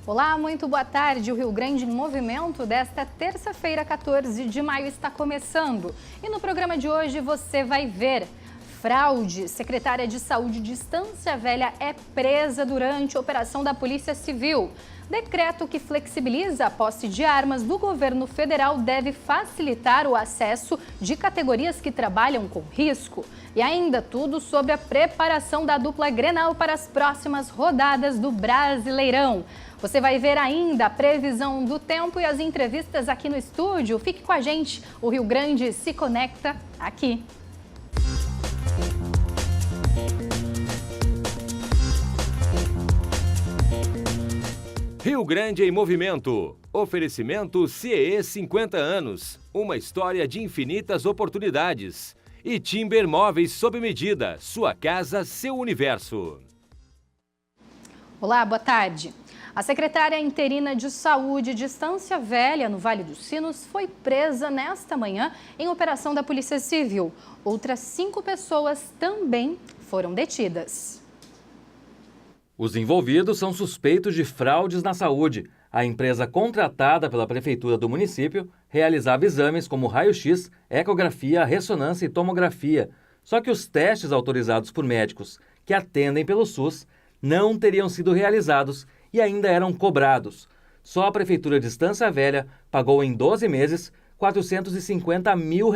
Olá, muito boa tarde. O Rio Grande em Movimento desta terça-feira, 14 de maio, está começando. E no programa de hoje você vai ver: fraude. Secretária de Saúde de Estância Velha é presa durante a operação da Polícia Civil. Decreto que flexibiliza a posse de armas do governo federal deve facilitar o acesso de categorias que trabalham com risco. E ainda tudo sobre a preparação da dupla Grenal para as próximas rodadas do Brasileirão. Você vai ver ainda a previsão do tempo e as entrevistas aqui no estúdio. Fique com a gente, o Rio Grande se conecta aqui. Rio Grande em Movimento. Oferecimento CIE 50 anos. Uma história de infinitas oportunidades. E Timber Móveis sob medida. Sua casa, seu universo. Olá, boa tarde. A secretária interina de Saúde de Estância Velha, no Vale dos Sinos, foi presa nesta manhã em operação da Polícia Civil. Outras 5 pessoas também foram detidas. Os envolvidos são suspeitos de fraudes na saúde. A empresa contratada pela prefeitura do município realizava exames como raio-x, ecografia, ressonância e tomografia. Só que os testes autorizados por médicos que atendem pelo SUS não teriam sido realizados e ainda eram cobrados. Só a prefeitura de Estância Velha pagou em 12 meses R$450 mil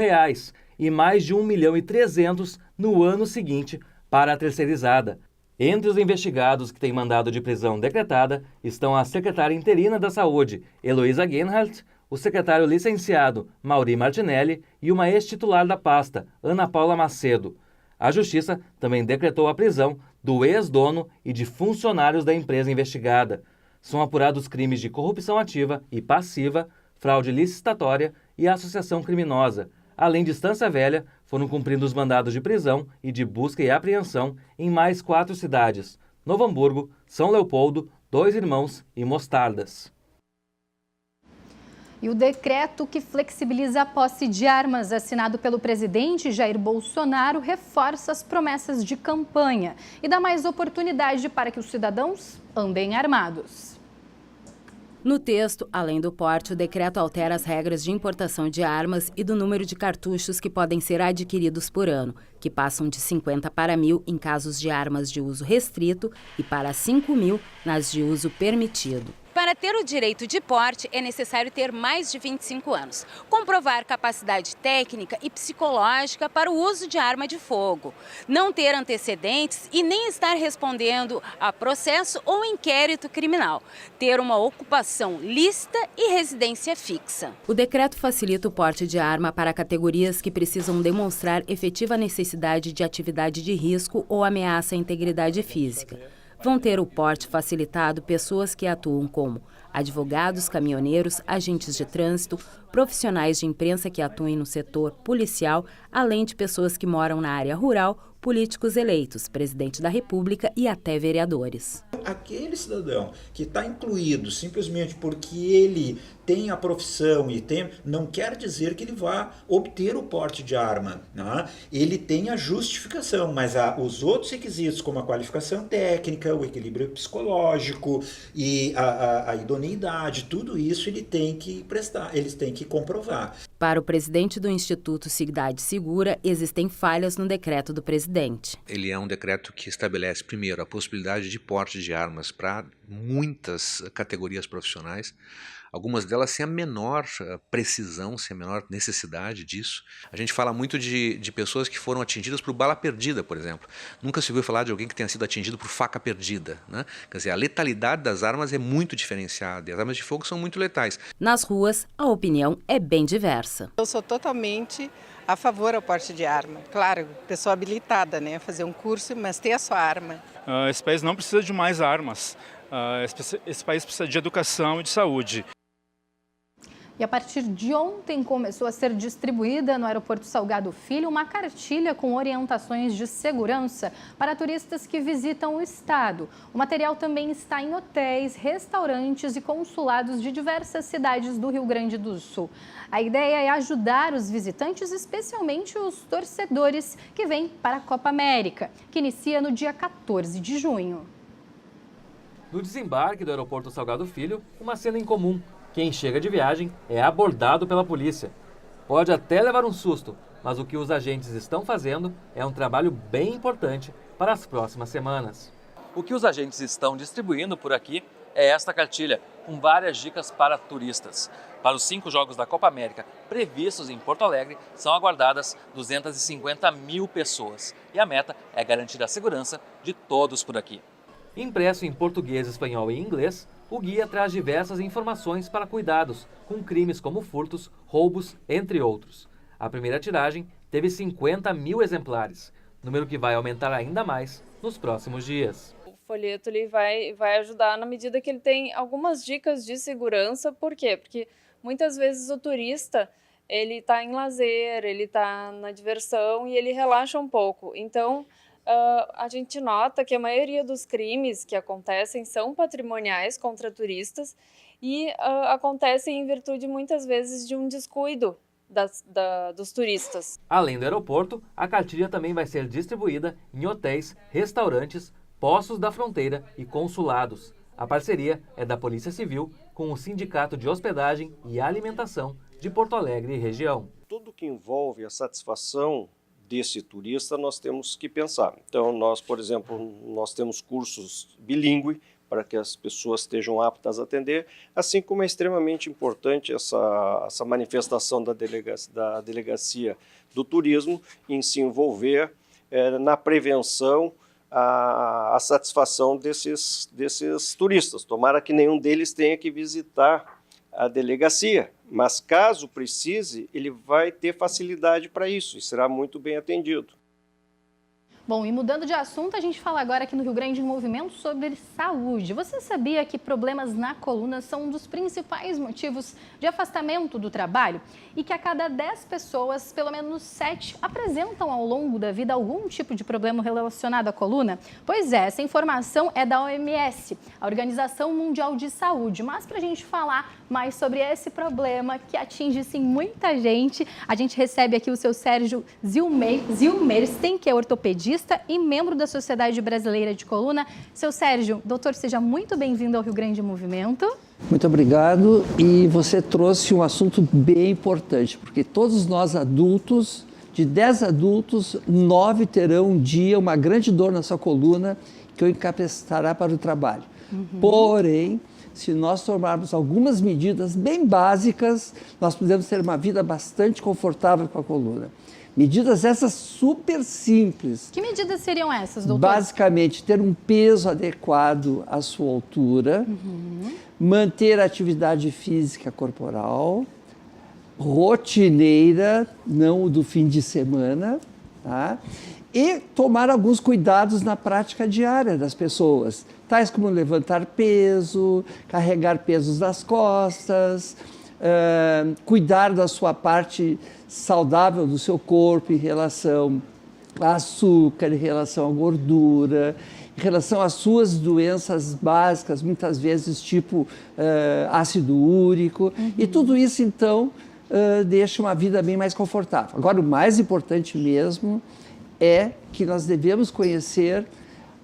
e mais de 1.300.000 no ano seguinte para a terceirizada. Entre os investigados que têm mandado de prisão decretada estão a secretária interina da Saúde, Heloísa Genhardt, o secretário licenciado, Mauri Martinelli, e uma ex-titular da pasta, Ana Paula Macedo. A Justiça também decretou a prisão do ex-dono e de funcionários da empresa investigada. São apurados crimes de corrupção ativa e passiva, fraude licitatória e associação criminosa. Além de Estância Velha, foram cumpridos mandados de prisão e de busca e apreensão em mais 4 cidades: Novo Hamburgo, São Leopoldo, Dois Irmãos e Mostardas. E o decreto que flexibiliza a posse de armas, assinado pelo presidente Jair Bolsonaro, reforça as promessas de campanha e dá mais oportunidade para que os cidadãos andem armados. No texto, além do porte, o decreto altera as regras de importação de armas e do número de cartuchos que podem ser adquiridos por ano, que passam de 50 para 1.000 em casos de armas de uso restrito e para 5.000 nas de uso permitido. Para ter o direito de porte, é necessário ter mais de 25 anos, comprovar capacidade técnica e psicológica para o uso de arma de fogo, não ter antecedentes e nem estar respondendo a processo ou inquérito criminal, ter uma ocupação lícita e residência fixa. O decreto facilita o porte de arma para categorias que precisam demonstrar efetiva necessidade de atividade de risco ou ameaça à integridade física. Vão ter o porte facilitado pessoas que atuam como advogados, caminhoneiros, agentes de trânsito, profissionais de imprensa que atuem no setor policial, além de pessoas que moram na área rural, políticos eleitos, presidente da República e até vereadores. Aquele cidadão que está incluído simplesmente porque ele tem a profissão e tem, não quer dizer que ele vá obter o porte de arma, né? Ele tem a justificação, mas os outros requisitos, como a qualificação técnica, o equilíbrio psicológico e a idoneidade, tudo isso ele tem que prestar, eles têm que comprovar. Para o presidente do Instituto Cidade Segura, existem falhas no decreto do presidente. Ele é um decreto que estabelece, primeiro, a possibilidade de porte de armas para muitas categorias profissionais, algumas delas sem a menor precisão, sem a menor necessidade disso. A gente fala muito de pessoas que foram atingidas por bala perdida, por exemplo. Nunca se ouviu falar de alguém que tenha sido atingido por faca perdida, né? Quer dizer, a letalidade das armas é muito diferenciada e as armas de fogo são muito letais. Nas ruas, a opinião é bem diversa. Eu sou totalmente a favor ao porte de arma. Claro, pessoa habilitada, né, fazer um curso, mas ter a sua arma. Esse país não precisa de mais armas. Esse país precisa de educação e de saúde. E a partir de ontem começou a ser distribuída no Aeroporto Salgado Filho uma cartilha com orientações de segurança para turistas que visitam o estado. O material também está em hotéis, restaurantes e consulados de diversas cidades do Rio Grande do Sul. A ideia é ajudar os visitantes, especialmente os torcedores que vêm para a Copa América, que inicia no dia 14 de junho. No desembarque do aeroporto Salgado Filho, uma cena incomum. Quem chega de viagem é abordado pela polícia. Pode até levar um susto, mas o que os agentes estão fazendo é um trabalho bem importante para as próximas semanas. O que os agentes estão distribuindo por aqui é esta cartilha, com várias dicas para turistas. Para os 5 Jogos da Copa América previstos em Porto Alegre, são aguardadas 250 mil pessoas. E a meta é garantir a segurança de todos por aqui. Impresso em português, espanhol e inglês, o guia traz diversas informações para cuidados com crimes como furtos, roubos, entre outros. A primeira tiragem teve 50 mil exemplares, número que vai aumentar ainda mais nos próximos dias. O folheto ele vai ajudar na medida que ele tem algumas dicas de segurança. Por quê? Porque muitas vezes o turista ele está em lazer, ele está na diversão e ele relaxa um pouco. Então, a gente nota que a maioria dos crimes que acontecem são patrimoniais contra turistas e acontecem em virtude, muitas vezes, de um descuido dos turistas. Além do aeroporto, a cartilha também vai ser distribuída em hotéis, restaurantes, postos da fronteira e consulados. A parceria é da Polícia Civil com o Sindicato de Hospedagem e Alimentação de Porto Alegre e região. Tudo que envolve a satisfação desse turista nós temos que pensar. Então nós, por exemplo, nós temos cursos bilíngue para que as pessoas estejam aptas a atender, assim como é extremamente importante essa manifestação da delegacia do turismo em se envolver na prevenção, a satisfação desses turistas. Tomara que nenhum deles tenha que visitar a delegacia, mas caso precise, ele vai ter facilidade para isso e será muito bem atendido. Bom, e mudando de assunto, a gente fala agora aqui no Rio Grande em Movimento sobre saúde. Você sabia que problemas na coluna são um dos principais motivos de afastamento do trabalho? E que a cada 10 pessoas, pelo menos 7 apresentam ao longo da vida algum tipo de problema relacionado à coluna? Pois é, essa informação é da OMS, a Organização Mundial de Saúde. Mas para a gente falar mais sobre esse problema que atinge sim muita gente, a gente recebe aqui o seu Sérgio Zilmersten, que é ortopedista e membro da Sociedade Brasileira de Coluna. Seu Sérgio, doutor, seja muito bem-vindo ao Rio Grande em Movimento. Muito obrigado, e você trouxe um assunto bem importante, porque todos nós adultos, de 10 adultos, 9 terão um dia uma grande dor na sua coluna que o incapacitará para o trabalho. Porém, se nós tomarmos algumas medidas bem básicas, nós podemos ter uma vida bastante confortável com a coluna. Medidas essas super simples. Que medidas seriam essas, doutor? Basicamente, ter um peso adequado à sua altura, manter a atividade física corporal, rotineira, não o do fim de semana, tá? E tomar alguns cuidados na prática diária das pessoas, tais como levantar peso, carregar pesos nas costas, cuidar da sua parte saudável do seu corpo em relação a açúcar, em relação à gordura, em relação às suas doenças básicas, muitas vezes tipo ácido úrico, e tudo isso então deixa uma vida bem mais confortável. Agora, o mais importante mesmo é que nós devemos conhecer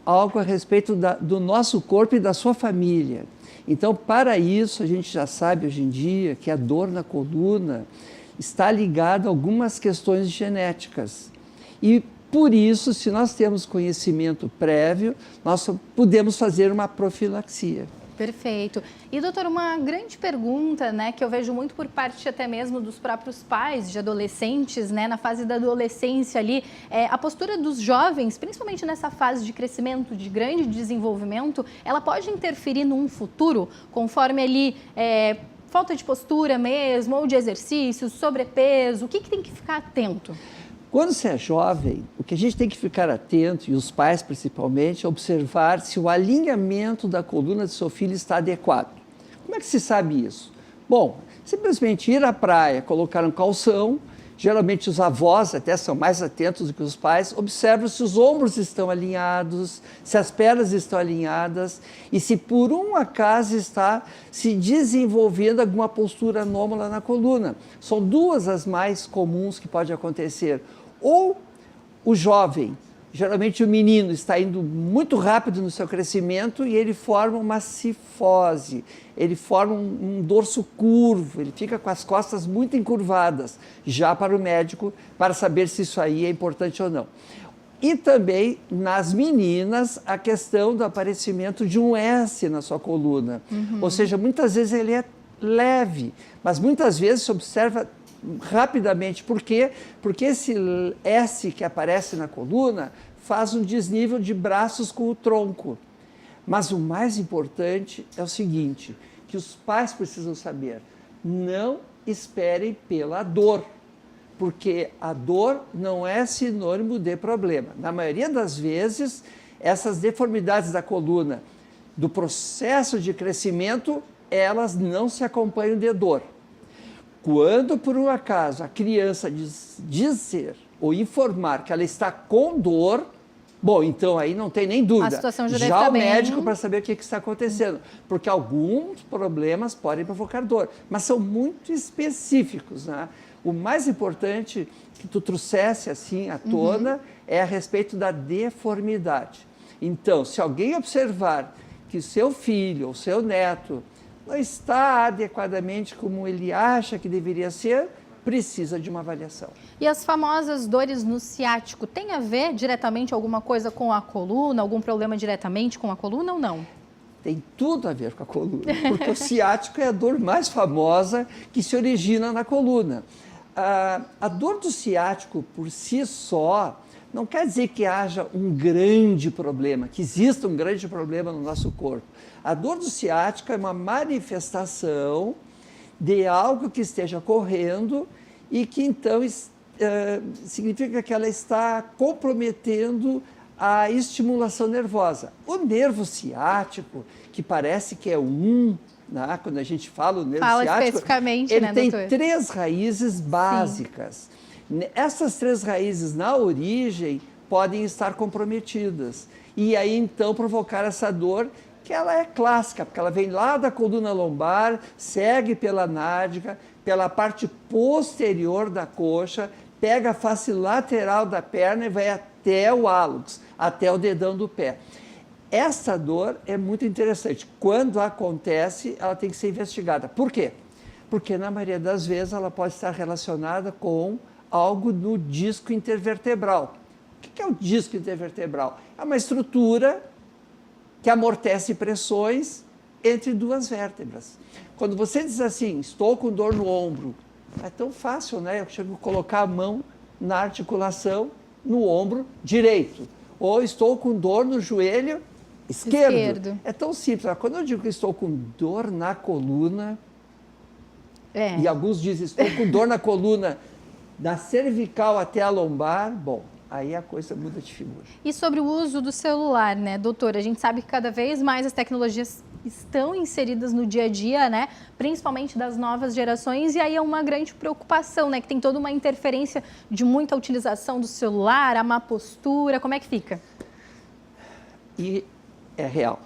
algo a respeito do nosso corpo e da sua família. Então, para isso, a gente já sabe hoje em dia que a dor na coluna está ligada a algumas questões genéticas. E, por isso, se nós temos conhecimento prévio, nós podemos fazer uma profilaxia. Perfeito. E, doutor, uma grande pergunta, né, que eu vejo muito por parte até mesmo dos próprios pais de adolescentes, né, na fase da adolescência ali, a postura dos jovens, principalmente nessa fase de crescimento, de grande desenvolvimento, ela pode interferir num futuro, conforme ali falta de postura mesmo, ou de exercício, sobrepeso, o que tem que ficar atento? Quando você é jovem, o que a gente tem que ficar atento, e os pais principalmente, é observar se o alinhamento da coluna do seu filho está adequado. Como é que se sabe isso? Bom, simplesmente ir à praia, colocar um calção, geralmente os avós até são mais atentos do que os pais, observam se os ombros estão alinhados, se as pernas estão alinhadas e se por um acaso está se desenvolvendo alguma postura anômala na coluna. São duas as mais comuns que pode acontecer. Ou o jovem Geralmente o menino está indo muito rápido no seu crescimento e ele forma uma cifose, ele forma um dorso curvo, ele fica com as costas muito encurvadas, já para o médico, para saber se isso aí é importante ou não. E também nas meninas a questão do aparecimento de um S na sua coluna, ou seja, muitas vezes ele é leve, mas muitas vezes se observa rapidamente. Por quê? Porque esse S que aparece na coluna faz um desnível de braços com o tronco. Mas o mais importante é o seguinte, que os pais precisam saber, não esperem pela dor, porque a dor não é sinônimo de problema. Na maioria das vezes, essas deformidades da coluna, do processo de crescimento, elas não se acompanham de dor. Quando, por um acaso, a criança dizer ou informar que ela está com dor, bom, então aí não tem nem dúvida. A situação já já o bem... médico para saber o que está acontecendo. Porque alguns problemas podem provocar dor, mas são muito específicos, né? O mais importante que tu trouxesse assim à tona é a respeito da deformidade. Então, se alguém observar que o seu filho ou seu neto não está adequadamente como ele acha que deveria ser, precisa de uma avaliação. E as famosas dores no ciático, tem a ver diretamente alguma coisa com a coluna, algum problema diretamente com a coluna ou não? Tem tudo a ver com a coluna, porque o ciático é a dor mais famosa que se origina na coluna. A dor do ciático por si só não quer dizer que haja um grande problema, que exista um grande problema no nosso corpo. A dor do ciático é uma manifestação de algo que esteja ocorrendo e que então significa que ela está comprometendo a estimulação nervosa. O nervo ciático, que parece que é né? Quando a gente fala o nervo ciático, especificamente, ele né, tem doutor? 3 raízes básicas. Sim. Essas 3 raízes, na origem, podem estar comprometidas. E aí, então, provocar essa dor, que ela é clássica, porque ela vem lá da coluna lombar, segue pela nádega, pela parte posterior da coxa, pega a face lateral da perna e vai até o hálux, até o dedão do pé. Essa dor é muito interessante. Quando acontece, ela tem que ser investigada. Por quê? Porque, na maioria das vezes, ela pode estar relacionada com algo no disco intervertebral. O que é o disco intervertebral? É uma estrutura que amortece pressões entre 2 vértebras. Quando você diz assim, estou com dor no ombro, é tão fácil, né? Eu chego a colocar a mão na articulação, no ombro direito. Ou estou com dor no joelho esquerdo. É tão simples. Quando eu digo que estou com dor na coluna, e alguns dizem, estou com dor na coluna da cervical até a lombar, bom, aí a coisa muda de figura. E sobre o uso do celular, né, doutora? A gente sabe que cada vez mais as tecnologias estão inseridas no dia a dia, né, principalmente das novas gerações, e aí é uma grande preocupação, né, que tem toda uma interferência de muita utilização do celular, a má postura, como é que fica? E é real.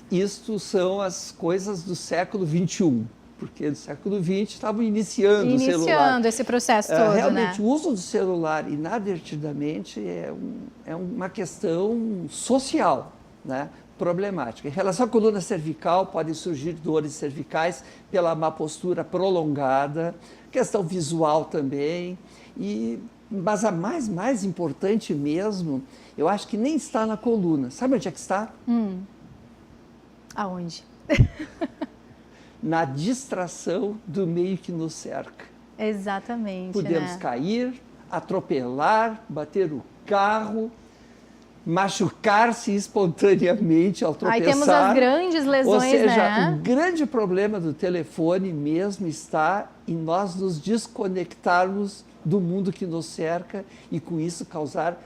Isto são as coisas do século XXI. Porque no século XX estavam iniciando o celular. Iniciando esse processo todo, realmente, né? o uso do celular inadvertidamente é uma questão social, né? Problemática. Em relação à coluna cervical, podem surgir dores cervicais pela má postura prolongada, questão visual também, mas a mais importante mesmo, eu acho que nem está na coluna. Sabe onde é que está? Aonde? Na distração do meio que nos cerca. Exatamente. Podemos cair, atropelar, bater o carro, machucar-se espontaneamente ao tropeçar. Aí temos as grandes lesões, ou seja, né? O grande problema do telefone mesmo está em nós nos desconectarmos do mundo que nos cerca e com isso causar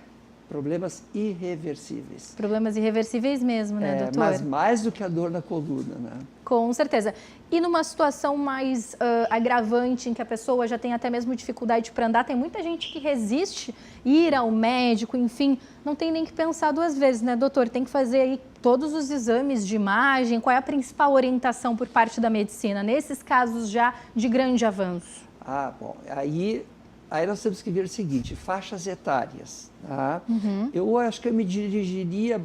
problemas irreversíveis. Problemas irreversíveis mesmo, né, doutor? Mas mais do que a dor na coluna, né? Com certeza. E numa situação mais agravante, em que a pessoa já tem até mesmo dificuldade para andar, tem muita gente que resiste ir ao médico, enfim, não tem nem que pensar 2 vezes, né, doutor? Tem que fazer aí todos os exames de imagem. Qual é a principal orientação por parte da medicina nesses casos já de grande avanço? Bom, aí aí nós temos que ver o seguinte, faixas etárias. Tá? Eu acho que eu me dirigiria,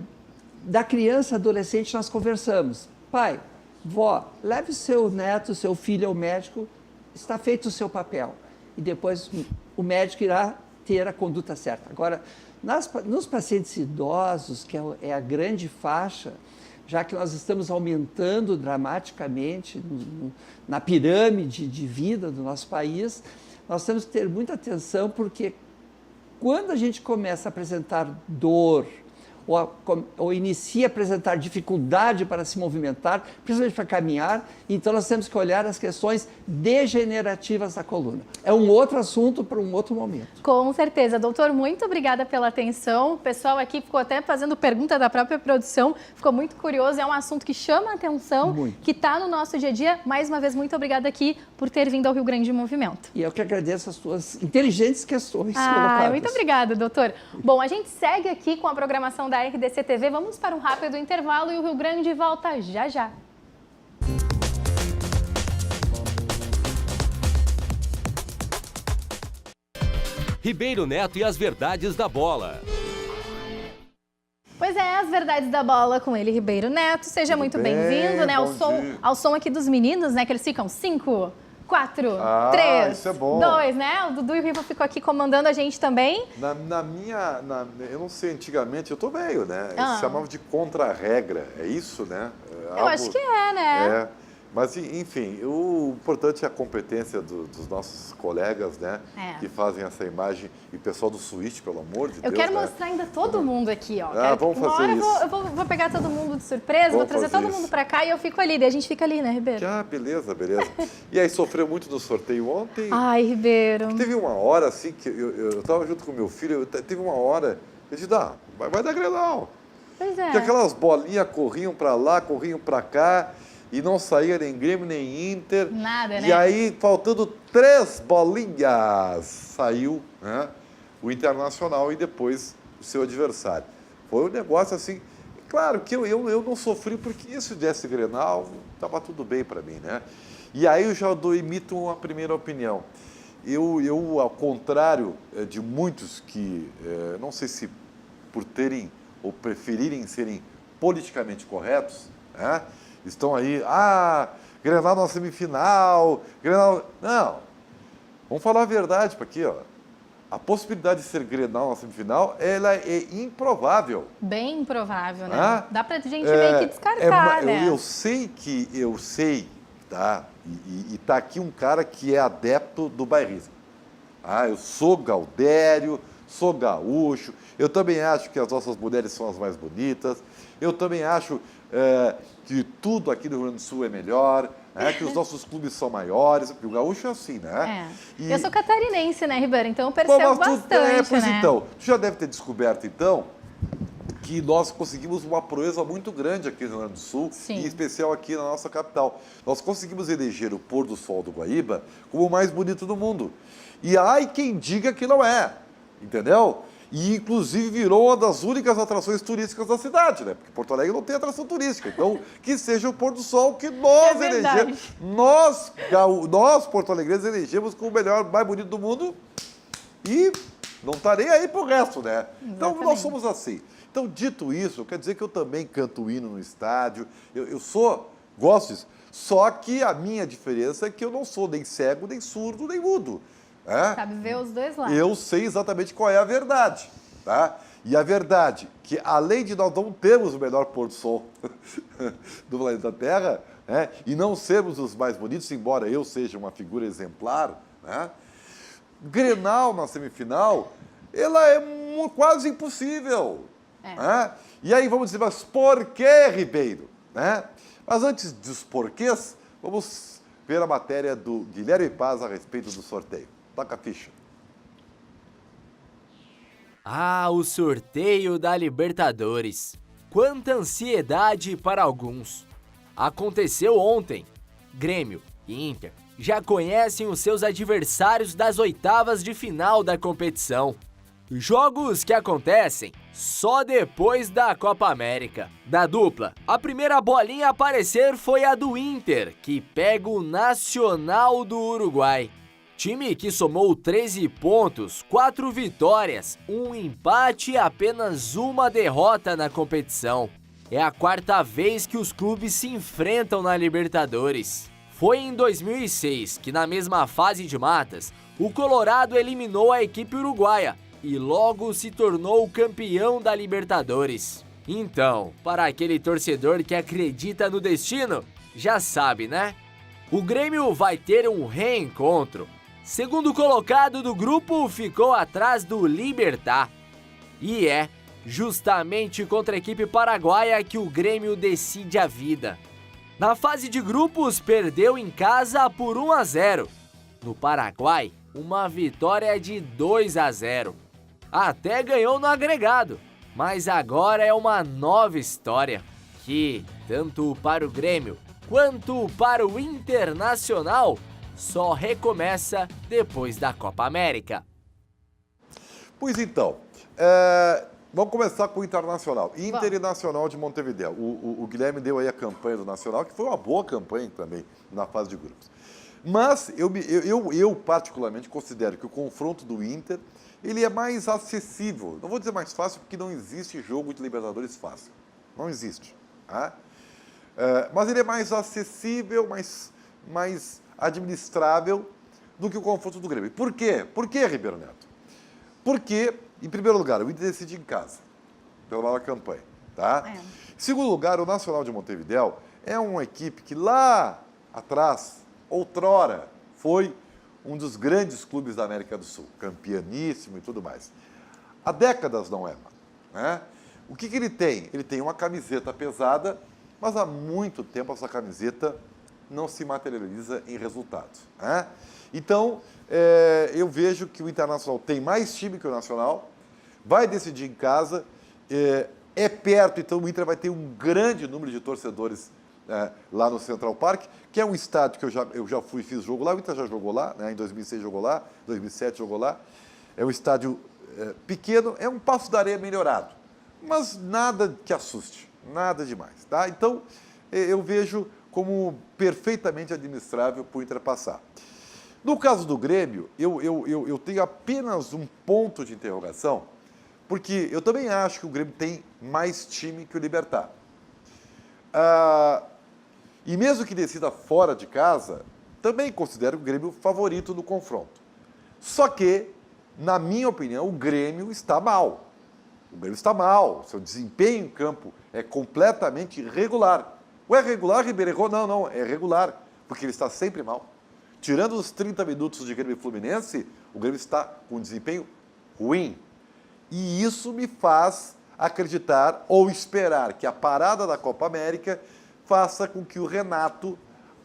da criança, adolescente, nós conversamos. Pai, vó, leve seu neto, seu filho ao médico, está feito o seu papel. E depois o médico irá ter a conduta certa. Agora, nos pacientes idosos, que é a grande faixa, já que nós estamos aumentando dramaticamente na pirâmide de vida do nosso país, nós temos que ter muita atenção, porque quando a gente começa a apresentar dor, ou inicia a apresentar dificuldade para se movimentar, principalmente para caminhar, então nós temos que olhar as questões degenerativas da coluna. É um outro assunto para um outro momento. Com certeza. Doutor, muito obrigada pela atenção. O pessoal aqui ficou até fazendo pergunta da própria produção, ficou muito curioso, é um assunto que chama a atenção, que está no nosso dia a dia. Mais uma vez, muito obrigada aqui por ter vindo ao Rio Grande em Movimento. E eu que agradeço as suas inteligentes questões colocadas. Muito obrigada, doutor. Bom, a gente segue aqui com a programação da RDC TV. Vamos para um rápido intervalo e o Rio Grande volta já já. Ribeiro Neto e as verdades da bola. Pois é, as verdades da bola com ele, Ribeiro Neto. Seja muito bem-vindo, né? Ao som aqui dos meninos, né? Que eles ficam 5, 4, 3, isso é bom. 2, né? O Dudu e o Riva ficam aqui comandando a gente também. Eu não sei, antigamente, eu tô velho, né? Eles chamavam de contra-regra, é isso, né? Eu acho que é, né? Mas, enfim, o importante é a competência dos nossos colegas, né? Que fazem essa imagem. E o pessoal do Switch, pelo amor de Deus. Eu quero mostrar ainda todo mundo aqui, ó. Vamos fazer isso. Eu vou pegar todo mundo de surpresa, vou trazer todo mundo pra cá e eu fico ali. Daí a gente fica ali, né, Ribeiro? Beleza. E aí, sofreu muito no sorteio ontem? Ai, Ribeiro. Teve uma hora, assim, que eu tava junto com meu filho, teve uma hora, eu disse, vai dar Grenal. Pois é. Porque aquelas bolinhas corriam pra lá, corriam pra cá, e não saía nem Grêmio, nem Inter. Nada, né? E aí, faltando 3 bolinhas, saiu, né, o Internacional e depois o seu adversário. Foi um negócio assim, claro que eu não sofri, porque se desse Grenal, estava tudo bem para mim, né? E aí eu já emito uma primeira opinião. Eu, ao contrário de muitos que, não sei se por terem ou preferirem serem politicamente corretos, né, estão aí, Grenal na semifinal, Grenal... Não, vamos falar a verdade para aqui, ó. A possibilidade de ser Grenal na semifinal, ela é improvável. Bem improvável, né? Dá pra gente meio que descartar, né? Eu sei, tá? E tá aqui um cara que é adepto do bairrismo. Eu sou gaudério, sou gaúcho, eu também acho que as nossas mulheres são as mais bonitas, eu também acho que tudo aqui no Rio Grande do Sul é melhor, que os nossos clubes são maiores, porque o gaúcho é assim, né? Eu sou catarinense, né, Ribeiro? Então eu percebo bastante, né? Então, tu já deve ter descoberto, então, que nós conseguimos uma proeza muito grande aqui no Rio Grande do Sul, em especial aqui na nossa capital. Nós conseguimos eleger o pôr do sol do Guaíba como o mais bonito do mundo. E quem diga que não é, entendeu? E, inclusive, virou uma das únicas atrações turísticas da cidade, né? Porque Porto Alegre não tem atração turística. Então, que seja o pôr do sol que nós elegemos. Nós, porto-alegrenses, elegemos como o melhor, mais bonito do mundo e não estarei aí pro resto, né? Então, nós somos assim. Então, dito isso, quer dizer que eu também canto hino no estádio. Gosto disso. Só que a minha diferença é que eu não sou nem cego, nem surdo, nem mudo. Sabe ver os dois lados. Eu sei exatamente qual é a verdade, tá? E a verdade que, além de nós não termos o melhor pôr do sol do planeta Terra, né, e não sermos os mais bonitos, embora eu seja uma figura exemplar, né, Grenal na semifinal, ela é quase impossível. Né? E aí vamos dizer, mas por que, Ribeiro? Né? Mas antes dos porquês, vamos ver a matéria do Guilherme Paz a respeito do sorteio. Toca a ficha. O sorteio da Libertadores. Quanta ansiedade para alguns. Aconteceu ontem. Grêmio e Inter já conhecem os seus adversários das oitavas de final da competição. Jogos que acontecem só depois da Copa América. Da dupla, a primeira bolinha a aparecer foi a do Inter, que pega o Nacional do Uruguai. Time que somou 13 pontos, 4 vitórias, 1 empate e apenas uma derrota na competição. É a 4ª vez que os clubes se enfrentam na Libertadores. Foi em 2006 que, na mesma fase de matas, o Colorado eliminou a equipe uruguaia e logo se tornou campeão da Libertadores. Então, para aquele torcedor que acredita no destino, já sabe, né? O Grêmio vai ter um reencontro. Segundo colocado do grupo, ficou atrás do Libertad. E é justamente contra a equipe paraguaia que o Grêmio decide a vida. Na fase de grupos, perdeu em casa por 1-0. No Paraguai, uma vitória de 2-0. Até ganhou no agregado, mas agora é uma nova história, que, tanto para o Grêmio quanto para o Internacional, só recomeça depois da Copa América. Pois então, vamos começar com o Internacional. Inter e Nacional de Montevidéu. O Guilherme deu aí a campanha do Nacional, que foi uma boa campanha também na fase de grupos. Mas eu particularmente considero que o confronto do Inter, ele é mais acessível. Não vou dizer mais fácil, porque não existe jogo de Libertadores fácil. Não existe. Tá? Mas ele é mais acessível, mais administrável do que o confronto do Grêmio. Por quê? Por que, Ribeiro Neto? Porque, em primeiro lugar, o Inter decide em casa, pela maior campanha. Tá? Em segundo lugar, o Nacional de Montevidéu é uma equipe que lá atrás, outrora, foi um dos grandes clubes da América do Sul, campeoníssimo e tudo mais. Há décadas não é, né? O que ele tem? Ele tem uma camiseta pesada, mas há muito tempo essa camiseta não se materializa em resultados. Né? Então, eu vejo que o Internacional tem mais time que o Nacional, vai decidir em casa, é perto, então o Inter vai ter um grande número de torcedores lá no Central Park, que é um estádio que eu já fui e fiz jogo lá, o Inter já jogou lá, né? Em 2006 jogou lá, 2007 jogou lá. É um estádio pequeno, é um Passo da Areia melhorado, mas nada que assuste, nada demais. Tá? Então, eu vejo como perfeitamente administrável para o Inter passar. No caso do Grêmio, eu tenho apenas um ponto de interrogação, porque eu também acho que o Grêmio tem mais time que o Libertad. E mesmo que decida fora de casa, também considero o Grêmio favorito no confronto. Só que, na minha opinião, o Grêmio está mal. O Grêmio está mal, seu desempenho em campo é completamente irregular. Ué, regular, Ribeiro errou? Não, é regular, porque ele está sempre mal. Tirando os 30 minutos de Grêmio e Fluminense, o Grêmio está com um desempenho ruim. E isso me faz acreditar ou esperar que a parada da Copa América faça com que o Renato,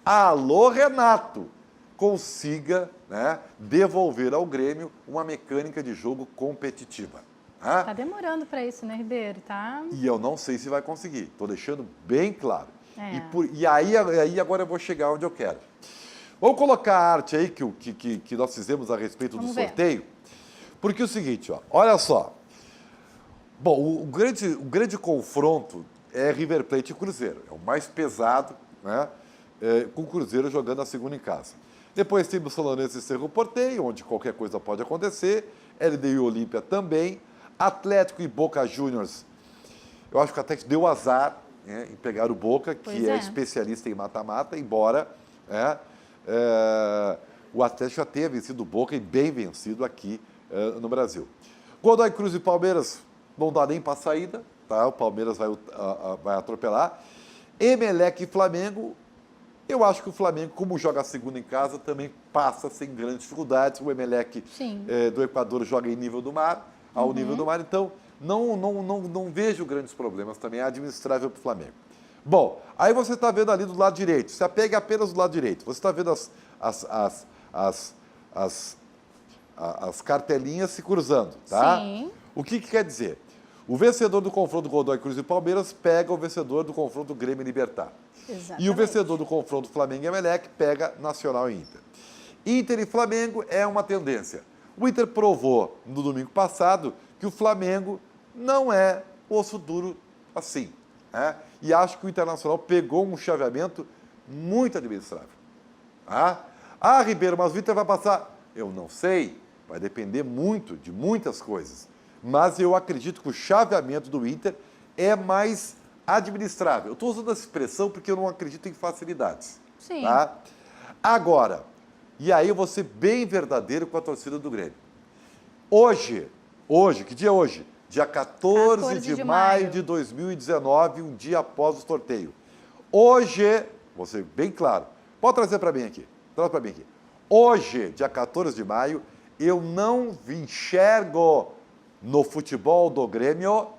alô Renato, consiga, né, devolver ao Grêmio uma mecânica de jogo competitiva. Tá demorando para isso, né, Ribeiro? Tá... E eu não sei se vai conseguir, estou deixando bem claro. E aí agora eu vou chegar onde eu quero. Vamos colocar a arte aí que nós fizemos a respeito do sorteio. Porque é o seguinte, olha só. Bom, o grande confronto é River Plate e Cruzeiro. É o mais pesado, né? Com o Cruzeiro jogando a segunda em casa. Depois temos Solanense e Cerro Porteño, onde qualquer coisa pode acontecer. LDU e Olímpia também. Atlético e Boca Juniors. Eu acho que o Atlético deu azar, né, em pegar o Boca, que é especialista em mata-mata, embora o Atlético já tenha vencido o Boca e bem vencido aqui no Brasil. Godoy Cruz e Palmeiras não dá nem para saída, tá? O Palmeiras vai atropelar. Emelec e Flamengo, eu acho que o Flamengo, como joga a segunda em casa, também passa sem grandes dificuldades. O Emelec do Equador joga em nível do mar, ao nível do mar, então não vejo grandes problemas, também é administrável para o Flamengo. Bom, aí você está vendo ali do lado direito, se apega apenas do lado direito, você está vendo as cartelinhas se cruzando, tá? Sim. O que quer dizer? O vencedor do confronto Godoy Cruz e Palmeiras pega o vencedor do confronto Grêmio e Libertad. Exatamente. E o vencedor do confronto Flamengo e Emelec pega Nacional e Inter. Inter e Flamengo é uma tendência. O Inter provou no domingo passado que o Flamengo não é osso duro assim. Né? E acho que o Internacional pegou um chaveamento muito administrável. Ribeiro, mas o Inter vai passar. Eu não sei, vai depender muito de muitas coisas. Mas eu acredito que o chaveamento do Inter é mais administrável. Eu estou usando essa expressão porque eu não acredito em facilidades. Sim. Tá? Agora, e aí eu vou ser bem verdadeiro com a torcida do Grêmio. Hoje, que dia é hoje? Dia 14 de maio de 2019, um dia após o sorteio. Hoje, vou ser bem claro, pode trazer para mim aqui, traz para mim aqui. Hoje, dia 14 de maio, eu não enxergo no futebol do Grêmio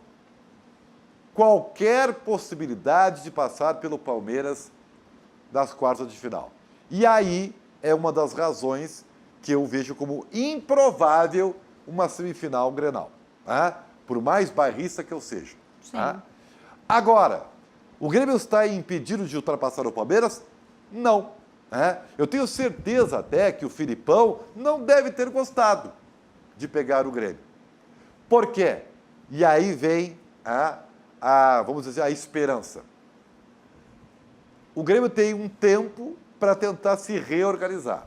qualquer possibilidade de passar pelo Palmeiras das quartas de final. E aí é uma das razões que eu vejo como improvável uma semifinal Grenal, tá? Por mais bairrista que eu seja. Tá? Agora, o Grêmio está impedido de ultrapassar o Palmeiras? Não. Eu tenho certeza até que o Filipão não deve ter gostado de pegar o Grêmio. Por quê? E aí vem vamos dizer, a esperança. O Grêmio tem um tempo para tentar se reorganizar.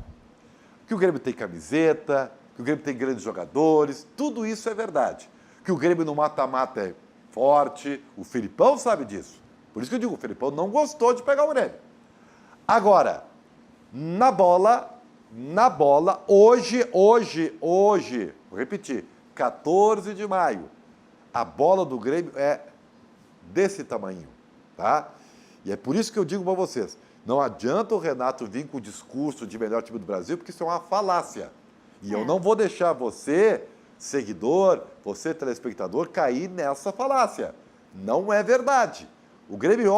Que o Grêmio tem camiseta, que o Grêmio tem grandes jogadores, tudo isso é verdade. Que o Grêmio no mata-mata é forte, o Filipão sabe disso. Por isso que eu digo, o Filipão não gostou de pegar o Grêmio. Agora, na bola, hoje, vou repetir, 14 de maio, a bola do Grêmio é desse tamanho, tá? E é por isso que eu digo para vocês, não adianta o Renato vir com o discurso de melhor time do Brasil, porque isso é uma falácia. E eu não vou deixar você, seguidor, você, telespectador, cair nessa falácia. Não é verdade. O Grêmio,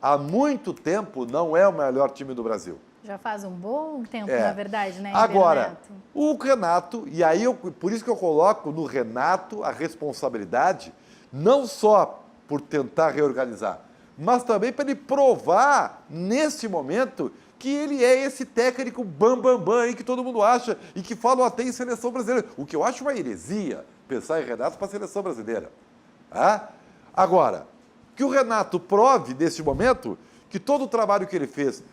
há muito tempo, não é o melhor time do Brasil. Já faz um bom tempo, na verdade, né? Agora, o Renato, e aí por isso que eu coloco no Renato a responsabilidade, não só por tentar reorganizar, mas também para ele provar, nesse momento, que ele é esse técnico bam aí que todo mundo acha e que falam até em seleção brasileira. O que eu acho uma heresia, pensar em Renato para a seleção brasileira. Agora, que o Renato prove, nesse momento, que todo o trabalho que ele fez,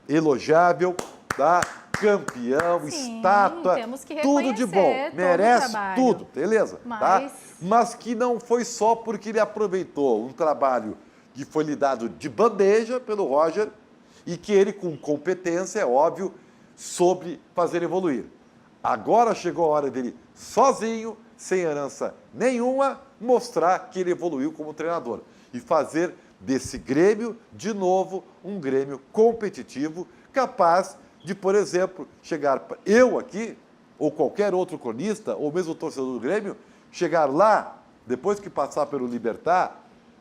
elogiável, tá? Campeão, estátua, tudo de bom, merece tudo, beleza? Mas que não foi só porque ele aproveitou um trabalho que foi lhe dado de bandeja pelo Roger e que ele, com competência, é óbvio, soube fazer evoluir. Agora chegou a hora dele, sozinho, sem herança nenhuma, mostrar que ele evoluiu como treinador e fazer desse Grêmio, de novo, um Grêmio competitivo, capaz de, por exemplo, chegar, eu aqui, ou qualquer outro cronista, ou mesmo o torcedor do Grêmio, chegar lá, depois que passar pelo Libertad,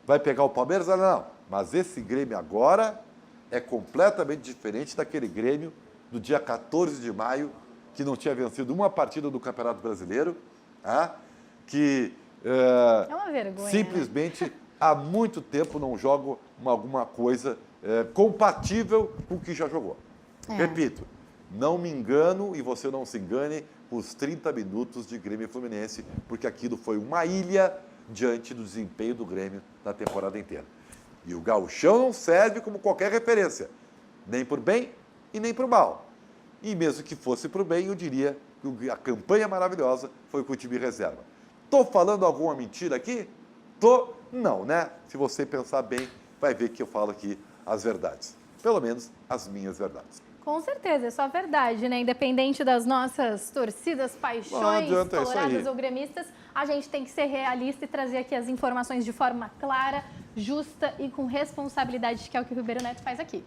vai pegar o Palmeiras? Não, mas esse Grêmio agora é completamente diferente daquele Grêmio do dia 14 de maio, que não tinha vencido uma partida do Campeonato Brasileiro, que é uma vergonha, simplesmente há muito tempo não joga alguma coisa compatível com o que já jogou. Repito, não me engano e você não se engane os 30 minutos de Grêmio e Fluminense, porque aquilo foi uma ilha diante do desempenho do Grêmio na temporada inteira. E o gauchão não serve como qualquer referência, nem por bem e nem por mal. E mesmo que fosse por bem, eu diria que a campanha maravilhosa foi com o time reserva. Estou falando alguma mentira aqui? Não, né? Se você pensar bem, vai ver que eu falo aqui as verdades. Pelo menos as minhas verdades. Com certeza, é só verdade, né? Independente das nossas torcidas, paixões, coloradas ou gremistas, a gente tem que ser realista e trazer aqui as informações de forma clara, justa e com responsabilidade, que é o que o Ribeiro Neto faz aqui.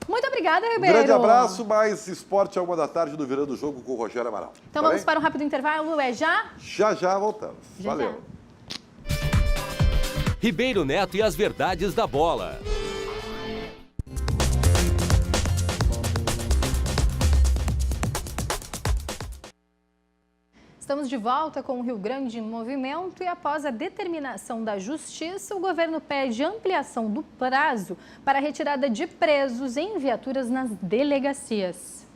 Muito obrigada, Ribeiro. Grande abraço, mais esporte à 1h da tarde do Virando o Jogo com o Rogério Amaral. Então vamos para um rápido intervalo, já? Já voltamos. Valeu. Ribeiro Neto e as verdades da bola. Estamos de volta com o Rio Grande em movimento e após a determinação da Justiça, o governo pede ampliação do prazo para a retirada de presos em viaturas nas delegacias.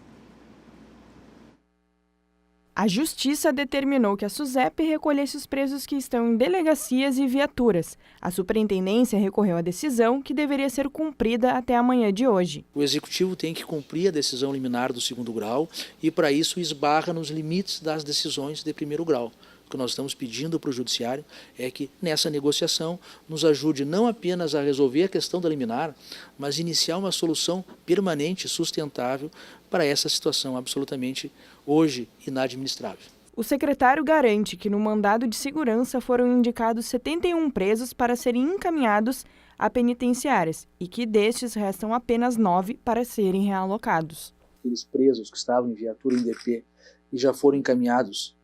A Justiça determinou que a SUSEP recolhesse os presos que estão em delegacias e viaturas. A superintendência recorreu à decisão, que deveria ser cumprida até amanhã de hoje. O Executivo tem que cumprir a decisão liminar do 2º grau e, para isso, esbarra nos limites das decisões de 1º grau. O que nós estamos pedindo para o Judiciário é que, nessa negociação, nos ajude não apenas a resolver a questão da liminar, mas iniciar uma solução permanente, sustentável, para essa situação absolutamente, hoje, inadministrável. O secretário garante que no mandado de segurança foram indicados 71 presos para serem encaminhados a penitenciárias e que destes restam apenas 9 para serem realocados. Aqueles presos que estavam em viatura em DP e já foram encaminhados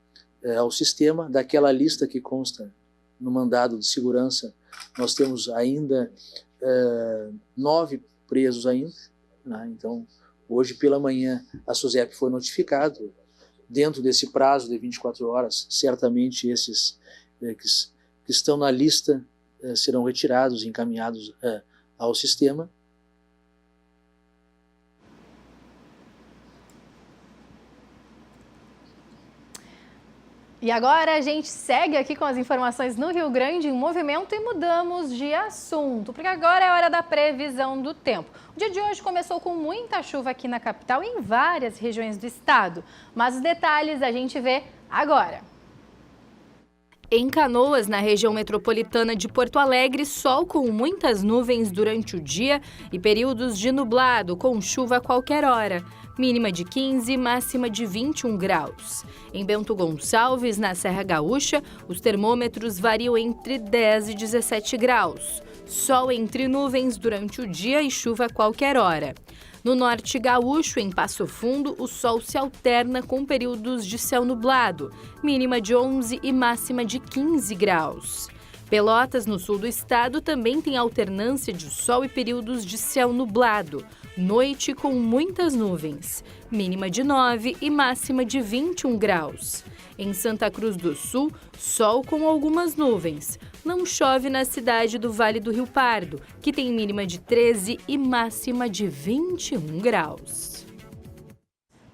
ao sistema, daquela lista que consta no mandado de segurança, nós temos ainda 9 presos ainda, né? Então, hoje pela manhã a SUSEP foi notificado, dentro desse prazo de 24 horas, certamente esses que estão na lista serão retirados e encaminhados ao sistema. E agora a gente segue aqui com as informações no Rio Grande em movimento e mudamos de assunto, porque agora é hora da previsão do tempo. O dia de hoje começou com muita chuva aqui na capital e em várias regiões do estado, mas os detalhes a gente vê agora. Em Canoas, na região metropolitana de Porto Alegre, sol com muitas nuvens durante o dia e períodos de nublado, com chuva a qualquer hora. Mínima de 15, máxima de 21 graus. Em Bento Gonçalves, na Serra Gaúcha, os termômetros variam entre 10 e 17 graus. Sol entre nuvens durante o dia e chuva a qualquer hora. No norte gaúcho, em Passo Fundo, o sol se alterna com períodos de céu nublado, mínima de 11 e máxima de 15 graus. Pelotas, no sul do estado, também tem alternância de sol e períodos de céu nublado, noite com muitas nuvens, mínima de 9 e máxima de 21 graus. Em Santa Cruz do Sul, sol com algumas nuvens. Não chove na cidade do Vale do Rio Pardo, que tem mínima de 13 e máxima de 21 graus.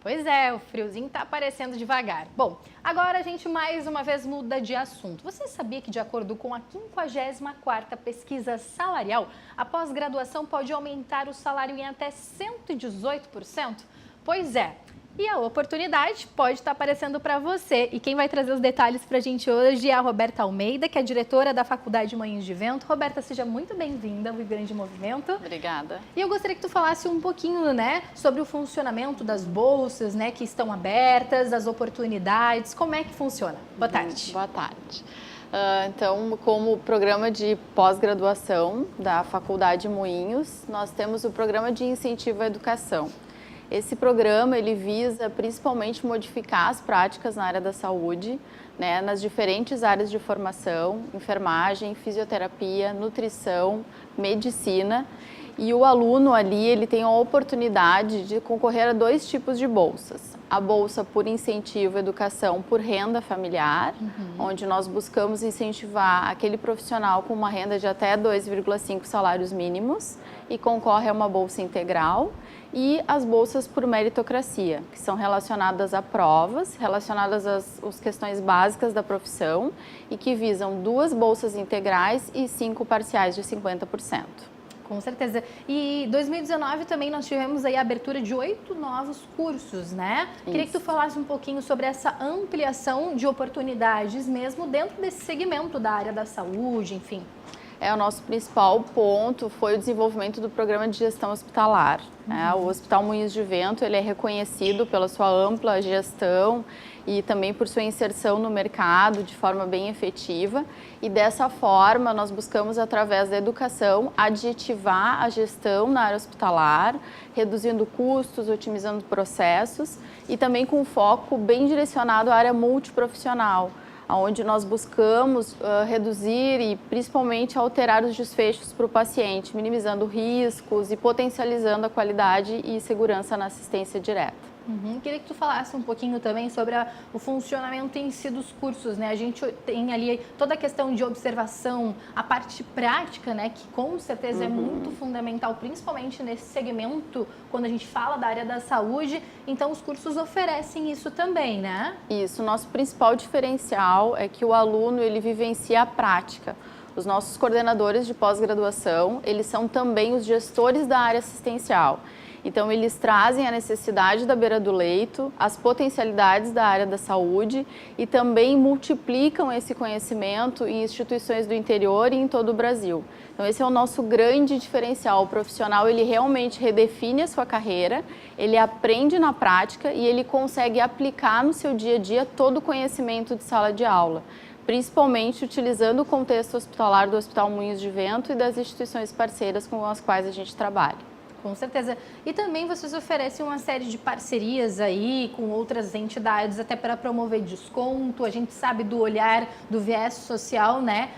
Pois é, o friozinho tá aparecendo devagar. Bom, agora a gente mais uma vez muda de assunto. Você sabia que, de acordo com a 54ª pesquisa salarial, a pós-graduação pode aumentar o salário em até 118%? Pois é. E a oportunidade pode estar aparecendo para você. E quem vai trazer os detalhes para a gente hoje é a Roberta Almeida, que é diretora da Faculdade Moinhos de Vento. Roberta, seja muito bem-vinda ao Rio Grande Movimento. Obrigada. E eu gostaria que tu falasse um pouquinho, né, sobre o funcionamento das bolsas, né, que estão abertas, as oportunidades, como é que funciona. Boa tarde. Boa tarde. Então, como programa de pós-graduação da Faculdade Moinhos, nós temos o programa de incentivo à educação. Esse programa ele visa principalmente modificar as práticas na área da saúde, né, nas diferentes áreas de formação, enfermagem, fisioterapia, nutrição, medicina. E o aluno ali ele tem a oportunidade de concorrer a 2 tipos de bolsas. A bolsa por incentivo à educação por renda familiar, onde nós buscamos incentivar aquele profissional com uma renda de até 2,5 salários mínimos e concorre a uma bolsa integral. E as bolsas por meritocracia, que são relacionadas a provas, relacionadas às questões básicas da profissão e que visam 2 bolsas integrais e 5 parciais de 50%. Com certeza. E 2019 também nós tivemos aí a abertura de 8 novos cursos, né? Isso. Queria que tu falasse um pouquinho sobre essa ampliação de oportunidades mesmo dentro desse segmento da área da saúde, enfim. O nosso principal ponto foi o desenvolvimento do programa de gestão hospitalar. O Hospital Moinhos de Vento ele é reconhecido pela sua ampla gestão e também por sua inserção no mercado de forma bem efetiva. E dessa forma, nós buscamos, através da educação, adjetivar a gestão na área hospitalar, reduzindo custos, otimizando processos e também com foco bem direcionado à área multiprofissional, onde nós buscamos reduzir e principalmente alterar os desfechos para o paciente, minimizando riscos e potencializando a qualidade e segurança na assistência direta. Queria que tu falasse um pouquinho também sobre o funcionamento em si dos cursos, né? A gente tem ali toda a questão de observação, a parte prática, né? Que com certeza é muito fundamental, principalmente nesse segmento, quando a gente fala da área da saúde. Então, os cursos oferecem isso também, né? Isso, o nosso principal diferencial é que o aluno, ele vivencia a prática. Os nossos coordenadores de pós-graduação, eles são também os gestores da área assistencial. Então, eles trazem a necessidade da beira do leito, as potencialidades da área da saúde e também multiplicam esse conhecimento em instituições do interior e em todo o Brasil. Então, esse é o nosso grande diferencial. O profissional, ele realmente redefine a sua carreira, ele aprende na prática e ele consegue aplicar no seu dia a dia todo o conhecimento de sala de aula, principalmente utilizando o contexto hospitalar do Hospital Moinhos de Vento e das instituições parceiras com as quais a gente trabalha. Com certeza. E também vocês oferecem uma série de parcerias aí com outras entidades, até para promover desconto. A gente sabe do olhar, do viés social, né?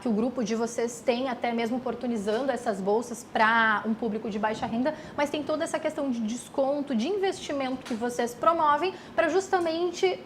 Que o grupo de vocês tem, até mesmo oportunizando essas bolsas para um público de baixa renda. Mas tem toda essa questão de desconto, de investimento que vocês promovem para justamente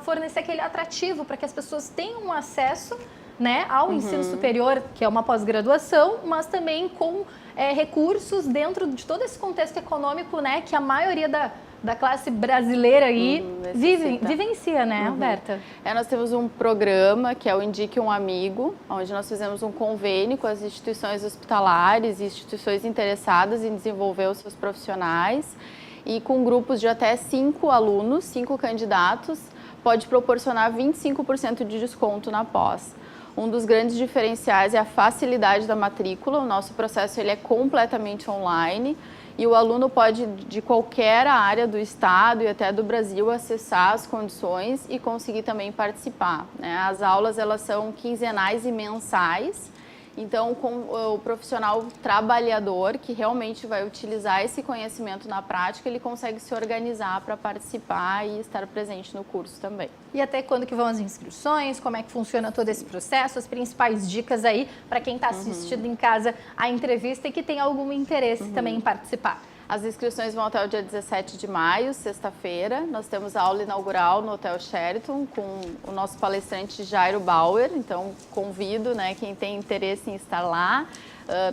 fornecer aquele atrativo para que as pessoas tenham acesso, né, ao ensino superior, que é uma pós-graduação, mas também com recursos dentro de todo esse contexto econômico, né, que a maioria da classe brasileira aí vivencia, né, Roberta? Nós temos um programa que é o Indique um Amigo, onde nós fizemos um convênio com as instituições hospitalares e instituições interessadas em desenvolver os seus profissionais, e com grupos de até 5 alunos, 5 candidatos, pode proporcionar 25% de desconto na pós. Um dos grandes diferenciais é a facilidade da matrícula. O nosso processo ele é completamente online e o aluno pode, de qualquer área do estado e até do Brasil, acessar as condições e conseguir também participar, né? As aulas elas são quinzenais e mensais. Então, com o profissional trabalhador que realmente vai utilizar esse conhecimento na prática, ele consegue se organizar para participar e estar presente no curso também. E até quando que vão as inscrições? Como é que funciona todo esse processo? As principais dicas aí para quem está assistindo em casa a entrevista e que tem algum interesse também em participar. As inscrições vão até o dia 17 de maio, sexta-feira. Nós temos a aula inaugural no Hotel Sheraton com o nosso palestrante Jairo Bauer. Então, convido, né, quem tem interesse em estar lá.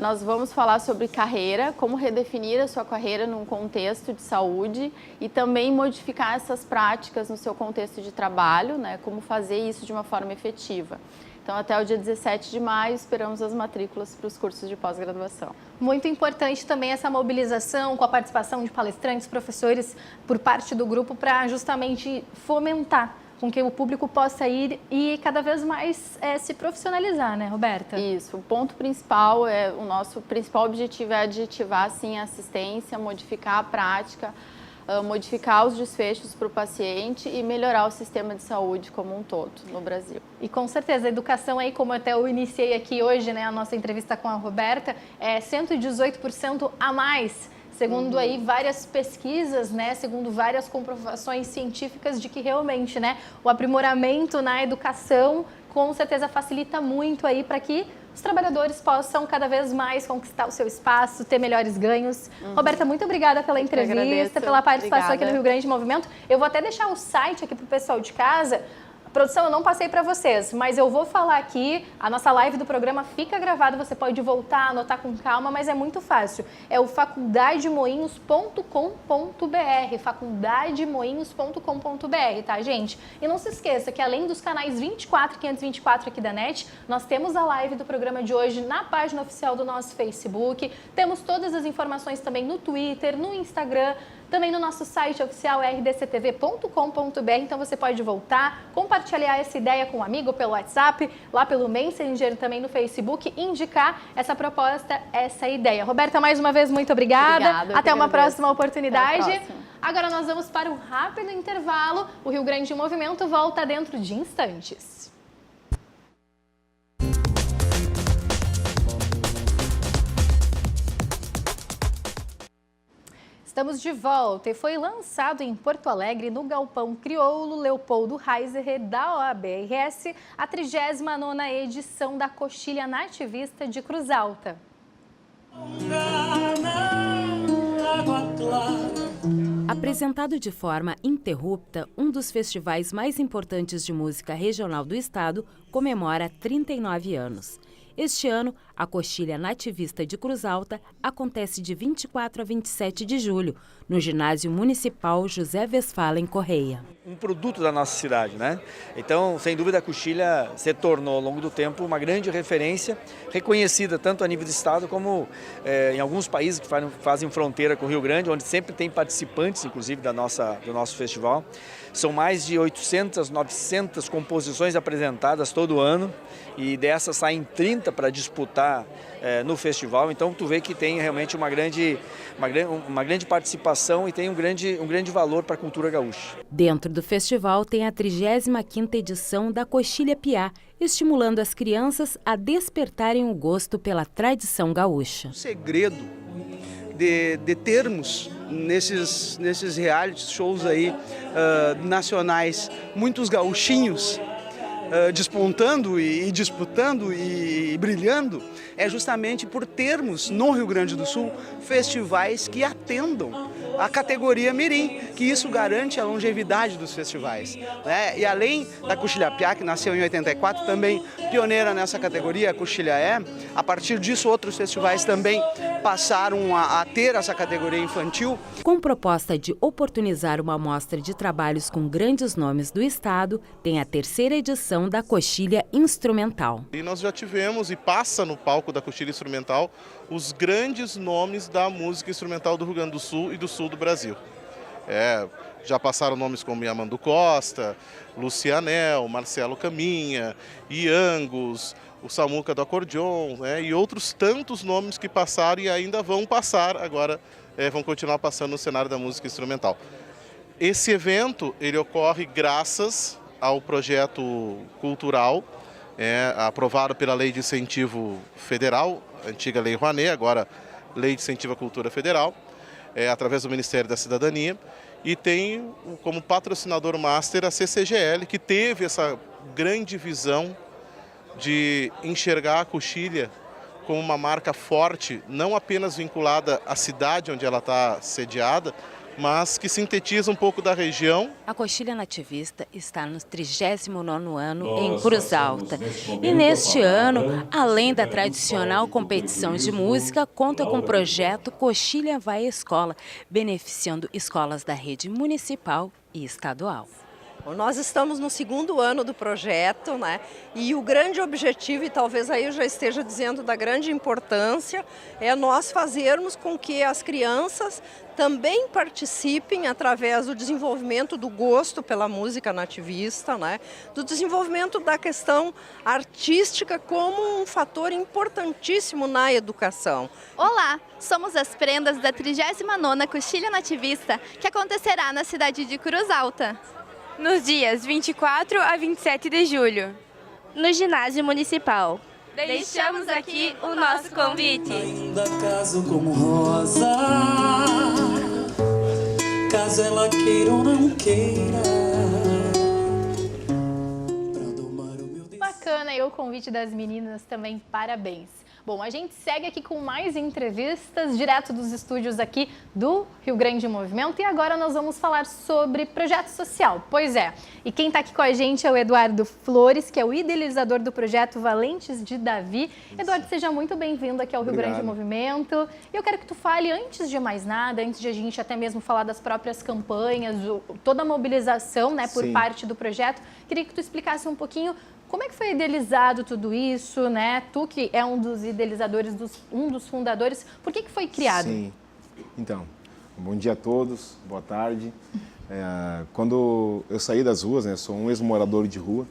Nós vamos falar sobre carreira, como redefinir a sua carreira num contexto de saúde e também modificar essas práticas no seu contexto de trabalho, né, como fazer isso de uma forma efetiva. Então, até o dia 17 de maio, esperamos as matrículas para os cursos de pós-graduação. Muito importante também essa mobilização com a participação de palestrantes, professores, por parte do grupo, para justamente fomentar com que o público possa ir e cada vez mais se profissionalizar, né, Roberta? Isso. O ponto principal, o nosso principal objetivo é aditivar, sim, a assistência, modificar a prática, modificar os desfechos para o paciente e melhorar o sistema de saúde como um todo no Brasil. E com certeza, a educação aí, como até eu iniciei aqui hoje, né, a nossa entrevista com a Roberta, é 118% a mais, segundo aí várias pesquisas, né, segundo várias comprovações científicas de que realmente, né, o aprimoramento na educação com certeza facilita muito aí para que os trabalhadores possam cada vez mais conquistar o seu espaço, ter melhores ganhos. Roberta, muito obrigada pela entrevista, pela participação aqui no Rio Grande Movimento. Eu vou até deixar o site aqui para o pessoal de casa. Produção, eu não passei para vocês, mas eu vou falar aqui, a nossa live do programa fica gravada, você pode voltar, anotar com calma, mas é muito fácil. É o faculdademoinhos.com.br, faculdademoinhos.com.br, tá, gente? E não se esqueça que além dos canais 24 e 524 aqui da NET, nós temos a live do programa de hoje na página oficial do nosso Facebook, temos todas as informações também no Twitter, no Instagram, também no nosso site oficial rdctv.com.br, então você pode voltar, compartilhar essa ideia com um amigo pelo WhatsApp, lá pelo Messenger, também no Facebook, indicar essa proposta, essa ideia. Roberta, mais uma vez, muito obrigada. Até uma próxima oportunidade. Agora nós vamos para um rápido intervalo. O Rio Grande em Movimento volta dentro de instantes. Estamos de volta e foi lançado em Porto Alegre, no Galpão Crioulo Leopoldo Reiser da OAB-RS, a 39ª edição da Coxilha Nativista de Cruz Alta. A Apresentado de forma ininterrupta, um dos festivais mais importantes de música regional do estado comemora 39 anos. Este ano, a Coxilha Nativista de Cruz Alta acontece de 24 a 27 de julho, no Ginásio Municipal José Westphalen Correia. Um produto da nossa cidade, né? Então, sem dúvida, a Coxilha se tornou, ao longo do tempo, uma grande referência, reconhecida tanto a nível do estado como em alguns países que fazem fronteira com o Rio Grande, onde sempre tem participantes, inclusive, do nosso festival. São mais de 800, 900 composições apresentadas todo ano e dessas saem 30 para disputar no festival. Então, tu vê que tem realmente uma grande participação e tem um grande valor para a cultura gaúcha. Dentro do festival tem a 35ª edição da Coxilha Piá, estimulando as crianças a despertarem o gosto pela tradição gaúcha. O segredo de termos nesses reality shows aí nacionais muitos gaúchinhos despontando e disputando e brilhando é justamente por termos no Rio Grande do Sul festivais que atendam a categoria mirim, que isso garante a longevidade dos festivais, né? E além da Coxilha Piá, que nasceu em 84, também pioneira nessa categoria, a Coxilha a partir disso outros festivais também passaram a ter essa categoria infantil. Com proposta de oportunizar uma amostra de trabalhos com grandes nomes do estado, tem a 3ª edição da Coxilha Instrumental. E nós já tivemos, e passa no palco da Coxilha Instrumental, os grandes nomes da música instrumental do Rio Grande do Sul e do sul do Brasil. Já passaram nomes como Yamandu Costa, Lucianel, Marcelo Caminha, Iangos, o Samuca do acordeon, e outros tantos nomes que passaram e ainda vão passar agora, vão continuar passando no cenário da música instrumental. Esse evento ele ocorre graças ao projeto cultural aprovado pela Lei de Incentivo Federal, antiga Lei Rouanet, agora Lei de Incentivo à Cultura Federal, através do Ministério da Cidadania, e tem como patrocinador master a CCGL, que teve essa grande visão de enxergar a Coxilha como uma marca forte, não apenas vinculada à cidade onde ela está sediada, mas que sintetiza um pouco da região. A Coxilha Nativista está no 39º ano em Cruz Alta. E neste ano, além da tradicional competição de música, conta com o projeto Coxilha Vai à Escola, beneficiando escolas da rede municipal e estadual. Nós estamos no 2º ano do projeto, né? E o grande objetivo, e talvez aí eu já esteja dizendo da grande importância, é nós fazermos com que as crianças também participem através do desenvolvimento do gosto pela música nativista, né? Do desenvolvimento da questão artística como um fator importantíssimo na educação. Olá, somos as prendas da 39ª Coxilha Nativista, que acontecerá na cidade de Cruz Alta, nos dias 24 a 27 de julho, no ginásio municipal. Deixamos aqui o nosso convite. Ainda caso como rosa, caso ela queira ou não queira. Bacana, e o convite das meninas também, parabéns. Bom, a gente segue aqui com mais entrevistas, direto dos estúdios aqui do Rio Grande Movimento. E agora nós vamos falar sobre projeto social. Pois é, e quem está aqui com a gente é o Eduardo Flores, que é o idealizador do projeto Valentes de Davi. Eduardo, seja muito bem-vindo aqui ao Rio Grande Movimento. E eu quero que tu fale, antes de mais nada, antes de a gente até mesmo falar das próprias campanhas, toda a mobilização, né, por parte do projeto, queria que tu explicasse um pouquinho como é que foi idealizado tudo isso, né? Tu que é um dos idealizadores, um dos fundadores, por que foi criado? Sim, então, bom dia a todos, boa tarde. Quando eu saí das ruas, né, sou um ex-morador de rua,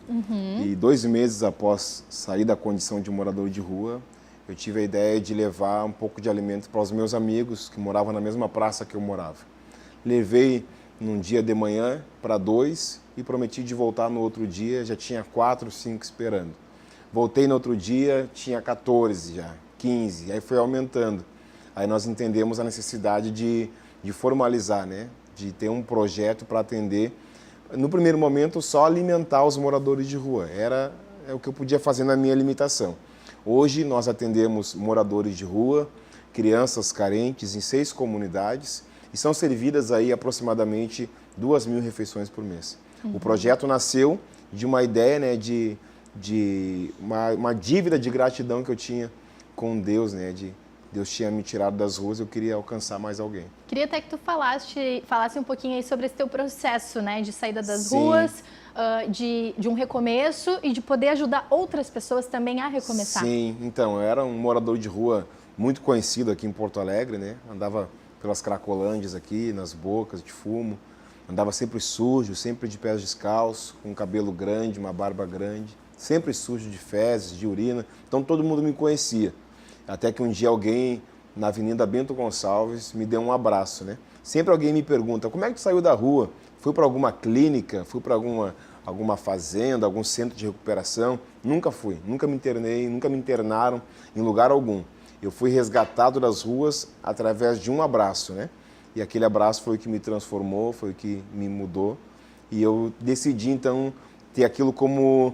e 2 meses após sair da condição de morador de rua, eu tive a ideia de levar um pouco de alimento para os meus amigos que moravam na mesma praça que eu morava. Levei num dia de manhã para 2 e prometi de voltar no outro dia, já tinha 4, 5 esperando. Voltei no outro dia, tinha 14 já, 15, aí foi aumentando. Aí nós entendemos a necessidade de formalizar, né? De ter um projeto para atender, no primeiro momento, só alimentar os moradores de rua. Era o que eu podia fazer na minha limitação. Hoje nós atendemos moradores de rua, crianças carentes em 6 comunidades e são servidas aí aproximadamente 2.000 refeições por mês. O projeto nasceu de uma ideia, né, de uma dívida de gratidão que eu tinha com Deus, né, Deus tinha me tirado das ruas, eu queria alcançar mais alguém. Queria até que tu falasse um pouquinho aí sobre esse teu processo, né, de saída das ruas, de um recomeço e de poder ajudar outras pessoas também a recomeçar. Sim, então, eu era um morador de rua muito conhecido aqui em Porto Alegre, né, andava pelas Cracolândias aqui, nas bocas de fumo, andava sempre sujo, sempre de pés descalços, com um cabelo grande, uma barba grande, sempre sujo de fezes, de urina, então todo mundo me conhecia. Até que um dia alguém, na Avenida Bento Gonçalves, me deu um abraço, né? Sempre alguém me pergunta, como é que tu saiu da rua? Foi para alguma clínica? Foi para alguma fazenda, algum centro de recuperação? Nunca fui, nunca me internei, nunca me internaram em lugar algum. Eu fui resgatado das ruas através de um abraço, né? E aquele abraço foi o que me transformou, foi o que me mudou. E eu decidi, então, ter aquilo como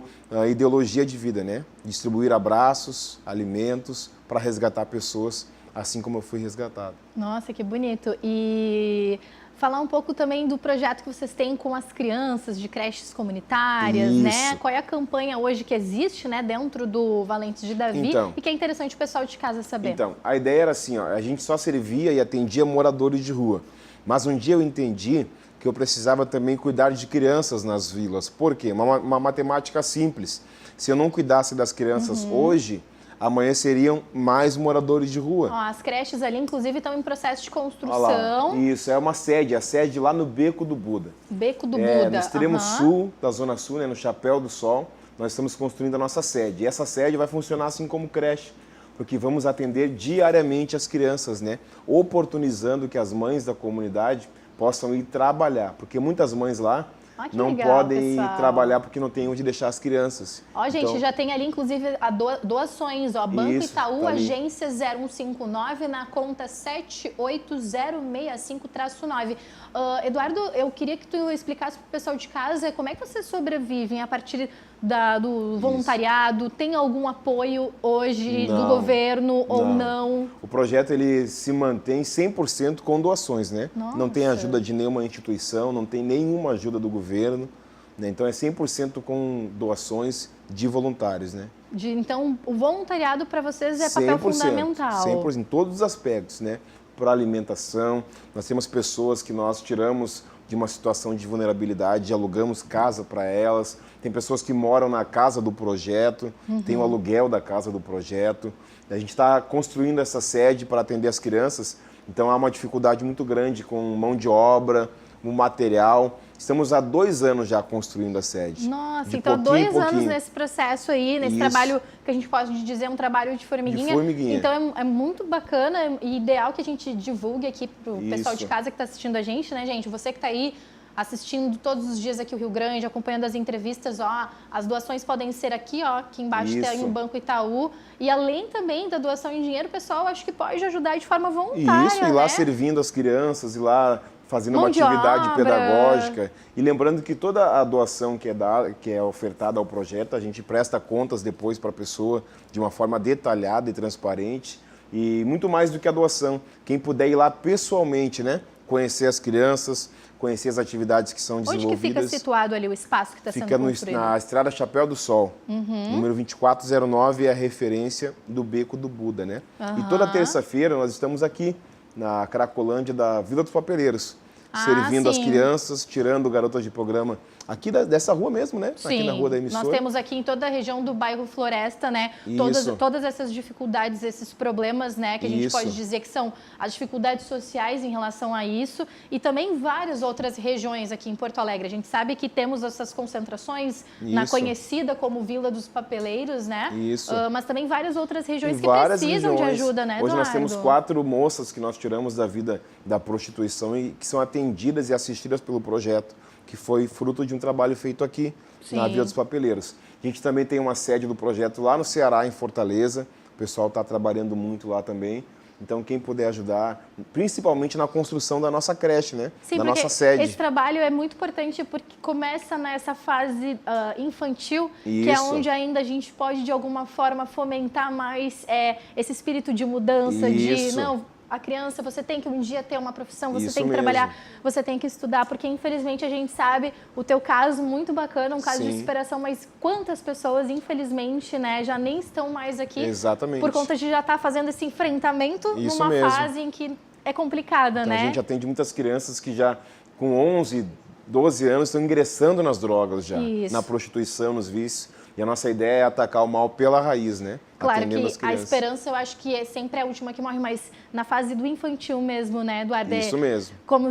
ideologia de vida, né? Distribuir abraços, alimentos, para resgatar pessoas, assim como eu fui resgatado. Nossa, que bonito. E falar um pouco também do projeto que vocês têm com as crianças de creches comunitárias, né? Qual é a campanha hoje que existe, né, dentro do Valentes de Davi e que é interessante o pessoal de casa saber. Então, a ideia era assim, ó, a gente só servia e atendia moradores de rua. Mas um dia eu entendi que eu precisava também cuidar de crianças nas vilas. Por quê? Uma matemática simples. Se eu não cuidasse das crianças hoje, amanhã seriam mais moradores de rua. Ó, as creches ali, inclusive, estão em processo de construção. Isso, é uma sede, a sede lá no Beco do Buda. Beco do Buda. No extremo sul da Zona Sul, né, no Chapéu do Sol, nós estamos construindo a nossa sede. E essa sede vai funcionar assim como creche, porque vamos atender diariamente as crianças, né, oportunizando que as mães da comunidade possam ir trabalhar, porque muitas mães lá não legal, podem ir pessoal. trabalhar porque não tem onde deixar as crianças. Ó, gente, então, já tem ali, inclusive, doações, ó, Banco Itaú, tá agência 0159, na conta 78065-9. Eduardo, eu queria que tu explicasse para o pessoal de casa como é que vocês sobrevivem a partir do voluntariado. Tem algum apoio hoje do governo ou não? O projeto ele se mantém 100% com doações, né? Nossa. Não tem ajuda de nenhuma instituição, não tem nenhuma ajuda do governo, né? Então é 100% com doações de voluntários, né? Então, o voluntariado para vocês é papel fundamental. 100%, em todos os aspectos, né? Para alimentação, nós temos pessoas que nós tiramos de uma situação de vulnerabilidade, alugamos casa para elas, tem pessoas que moram na casa do projeto, tem o aluguel da casa do projeto. A gente está construindo essa sede para atender as crianças, então há uma dificuldade muito grande com mão de obra, o material. Estamos há 2 anos já construindo a sede. Nossa, então há 2 anos nesse processo aí, nesse trabalho que a gente pode dizer um trabalho de formiguinha. De formiguinha. Então é muito bacana e ideal que a gente divulgue aqui pro pessoal de casa que está assistindo a gente, né, gente? Você que está aí assistindo todos os dias aqui o Rio Grande, acompanhando as entrevistas, ó, as doações podem ser aqui, ó, aqui embaixo tem o Banco Itaú. E além também da doação em dinheiro, o pessoal acho que pode ajudar de forma voluntária, Isso, e lá servindo as crianças, e lá fazendo uma atividade pedagógica. E lembrando que toda a doação que é ofertada ao projeto, a gente presta contas depois para a pessoa de uma forma detalhada e transparente. E muito mais do que a doação, quem puder ir lá pessoalmente, né, conhecer as crianças, conhecer as atividades que são desenvolvidas. Onde que fica situado ali o espaço que está sendo construído? Fica na Estrada Chapéu do Sol, número 2409, é a referência do Beco do Buda, né? E toda terça-feira nós estamos aqui na Cracolândia da Vila dos Papeleiros, servindo as crianças, tirando garotas de programa aqui dessa rua mesmo, né? Sim, aqui na rua da emissora. Nós temos aqui em toda a região do bairro Floresta, né? Todas essas dificuldades, esses problemas, né? Que a gente pode dizer que são as dificuldades sociais em relação a isso e também várias outras regiões aqui em Porto Alegre. A gente sabe que temos essas concentrações na conhecida como Vila dos Papeleiros, né? Mas também várias outras regiões que precisam de ajuda, né, Eduardo? Hoje nós temos 4 moças que nós tiramos da vida da prostituição e que são atendidas e assistidas pelo projeto, que foi fruto de um trabalho feito aqui na Vila dos Papeleiros. A gente também tem uma sede do projeto lá no Ceará, em Fortaleza. O pessoal está trabalhando muito lá também. Então, quem puder ajudar, principalmente na construção da nossa creche, né? Sim, da nossa sede. Esse trabalho é muito importante porque começa nessa fase infantil, que é onde ainda a gente pode, de alguma forma, fomentar mais esse espírito de mudança, a criança, você tem que um dia ter uma profissão, você Isso tem que mesmo. trabalhar, você tem que estudar, porque infelizmente a gente sabe o teu caso muito bacana, um caso de Sim. superação, mas quantas pessoas, infelizmente, né, já nem estão mais aqui Exatamente. por conta de já estar fazendo esse enfrentamento Isso numa mesmo. fase em que é complicada, Então, né? a gente atende muitas crianças que já com 11, 12 anos estão ingressando nas drogas já, Isso. na prostituição, nos vícios. E a nossa ideia é atacar o mal pela raiz, né? Claro Atendendo as que a crianças. esperança eu acho que é sempre a última que morre, mas na fase do infantil mesmo, né, Eduardo? Isso mesmo. Como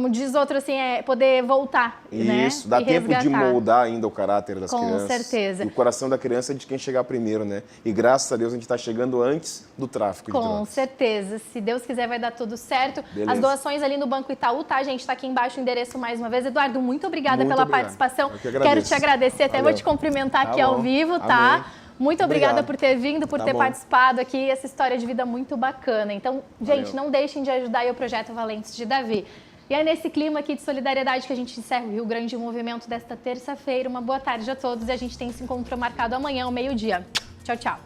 diz outro assim, é poder voltar, né? Isso, dá E tempo de resgatar. moldar ainda o caráter das Com crianças. certeza. E o coração da criança é de quem chegar primeiro, né? E graças a Deus a gente está chegando antes do tráfico de Com drogas. certeza. Se Deus quiser, vai dar tudo certo. Beleza. As doações ali no Banco Itaú, tá, gente? Tá aqui embaixo o endereço mais uma vez. Eduardo, muito obrigada Muito pela obrigado. participação. Eu que agradeço. Quero te agradecer, até Valeu. vou te cumprimentar Tá aqui ao bom. vivo, tá? Amém. Muito obrigada Obrigado. por ter vindo, por Tá ter bom. participado aqui. Essa história de vida muito bacana. Então, gente, Valeu. não deixem de ajudar aí o Projeto Valentes de Davi. E é nesse clima aqui de solidariedade que a gente encerra o Rio Grande em Movimento desta terça-feira. Uma boa tarde a todos e a gente tem esse encontro marcado amanhã ao meio-dia. Tchau, tchau.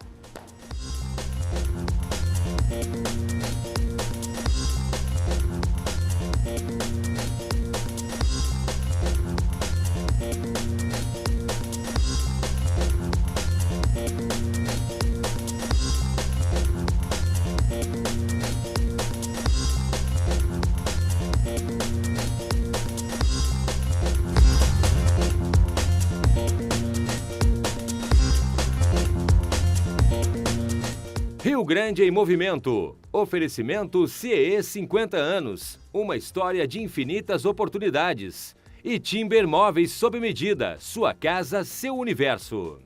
Rio Grande em Movimento. Oferecimento CIE 50 anos. Uma história de infinitas oportunidades. E Timber Móveis sob medida. Sua casa, seu universo.